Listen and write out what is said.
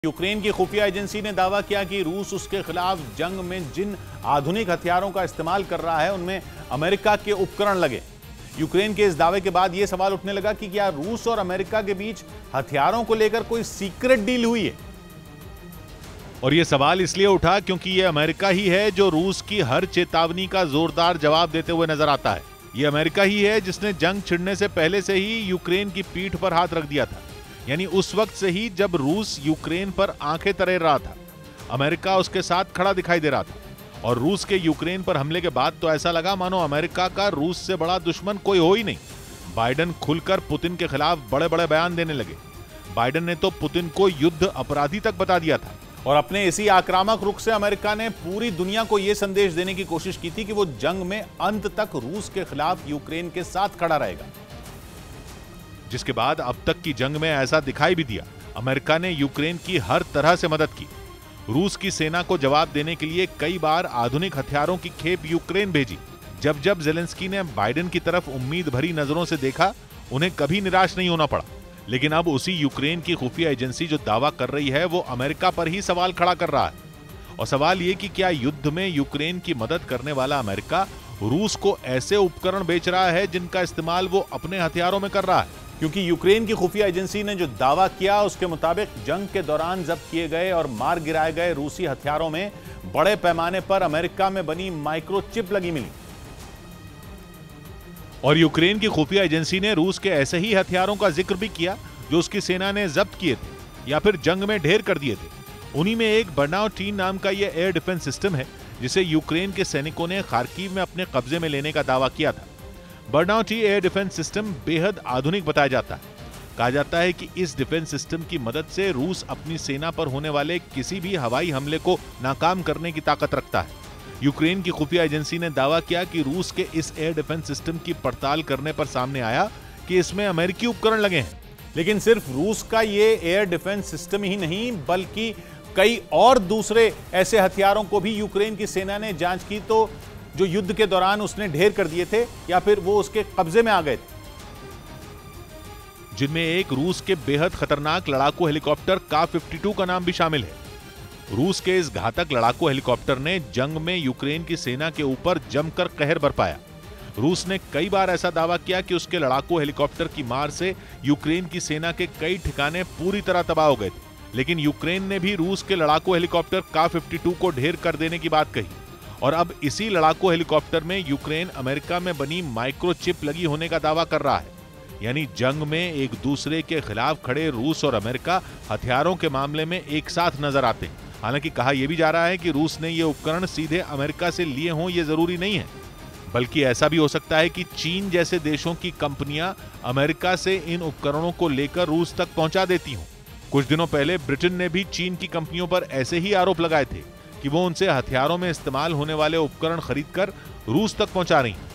Ukraine की खुफिया agency ने दावा किया कि रूस उसके खिलाफ जंग में जिन आधुनिक हथियारों का इस्तेमाल कर रहा है उनमें अमेरिका के उपकरण लगे। यूक्रेन के इस दावे के बाद यह सवाल उठने लगा कि क्या रूस और अमेरिका के बीच हथियारों को लेकर कोई सीक्रेट डील हुई है। और यह सवाल इसलिए उठा क्योंकि यह अमेरिका ही है जो रूस की हर चेतावनी का जोरदार जवाब देते हुए नजर आता है। यह अमेरिका ही है जिसने जंग छिड़ने से पहले से ही यूक्रेन की पीठ पर हाथ रख दिया था, यानी उस वक्त से ही जब रूस यूक्रेन पर आंखें तरेर रहा था। अमेरिका उसके साथ खड़ा दिखाई दे रहा था और रूस के यूक्रेन पर हमले के बाद तो ऐसा लगा मानो अमेरिका का रूस से बड़ा दुश्मन कोई हो ही नहीं। बाइडेन खुलकर पुतिन के खिलाफ बड़े बड़े बयान देने लगे। बाइडेन ने तो पुतिन को युद्ध अपराधी तक बता दिया था और अपने इसी आक्रामक रुख से अमेरिका ने पूरी दुनिया को यह संदेश देने की कोशिश की थी कि वो जंग में अंत तक रूस के खिलाफ यूक्रेन के साथ खड़ा रहेगा। जिसके बाद अब तक की जंग में ऐसा दिखाई भी दिया। अमेरिका ने यूक्रेन की हर तरह से मदद की। रूस की सेना को जवाब देने के लिए कई बार आधुनिक हथियारों की खेप यूक्रेन भेजी। जब जब ज़ेलेंस्की ने बाइडेन की तरफ उम्मीद भरी नजरों से देखा, उन्हें कभी निराश नहीं होना पड़ा। लेकिन अब उसी यूक्रेन की खुफिया एजेंसी जो दावा कर रही है वो अमेरिका पर ही सवाल खड़ा कर रहा है। और सवाल ये कि क्या युद्ध में यूक्रेन की मदद करने वाला अमेरिका रूस को ऐसे उपकरण बेच रहा है जिनका इस्तेमाल वो अपने हथियारों में कर रहा है। क्योंकि यूक्रेन की खुफिया एजेंसी ने जो दावा किया उसके मुताबिक जंग के दौरान जब्त किए गए और मार गिराए गए रूसी हथियारों में बड़े पैमाने पर अमेरिका में बनी माइक्रोचिप लगी मिली। और यूक्रेन की खुफिया एजेंसी ने रूस के ऐसे ही हथियारों का जिक्र भी किया जो उसकी सेना ने जब्त किए थे या फिर जंग में ढेर कर दिए थे। उन्हीं में एक बर्नाउटीन नाम का यह एयर डिफेंस सिस्टम है जिसे यूक्रेन के सैनिकों ने खार्किव में अपने कब्जे में लेने का दावा किया था। बर्नाउटी एयर डिफेंस सिस्टम बेहद आधुनिक बताया जाता है। कहा जाता है कि इस डिफेंस सिस्टम की मदद से रूस अपनी सेना पर होने वाले किसी भी हवाई हमले को नाकाम करने की ताकत रखता है। यूक्रेन की खुफिया एजेंसी ने दावा किया कि रूस के इस एयर डिफेंस सिस्टम की पड़ताल करने पर सामने आया कि इसमें अमेरिकी उपकरण लगे हैं। लेकिन सिर्फ रूस का ये एयर डिफेंस सिस्टम ही नहीं बल्कि कई और दूसरे ऐसे हथियारों को भी यूक्रेन की सेना ने जांच की तो जो युद्ध के दौरान उसने ढेर कर दिए थे या फिर वो उसके कब्जे में आ गए थे, जिनमें एक रूस के बेहद खतरनाक लड़ाकू हेलीकॉप्टर का-52 का नाम भी शामिल है। रूस के इस घातक लड़ाकू हेलीकॉप्टर ने जंग में यूक्रेन की सेना के ऊपर जमकर कहर बरपाया। रूस ने कई बार ऐसा दावा किया कि उसके लड़ाकू हेलीकॉप्टर की मार से यूक्रेन की सेना के कई ठिकाने पूरी तरह तबाह हो गए थे। लेकिन यूक्रेन ने भी रूस के लड़ाकू हेलीकॉप्टर का-52 को ढेर कर देने की बात कही। और अब इसी लड़ाकू हेलीकॉप्टर में यूक्रेन अमेरिका में बनी माइक्रोचिप लगी होने का दावा कर रहा है। यानी जंग में एक दूसरे के खिलाफ खड़े रूस और अमेरिका हथियारों के मामले में एक साथ नजर आते हैं। हालांकि कहा यह भी जा रहा है कि रूस ने ये उपकरण सीधे अमेरिका से लिए हों ये जरूरी नहीं है, बल्कि ऐसा भी हो सकता है कि चीन जैसे देशों की कंपनियां अमेरिका से इन उपकरणों को लेकर रूस तक पहुंचा देती हों। कुछ दिनों पहले ब्रिटेन ने भी चीन की कंपनियों पर ऐसे ही आरोप लगाए थे कि वो उनसे हथियारों में इस्तेमाल होने वाले उपकरण खरीदकर रूस तक पहुंचा रही हैं।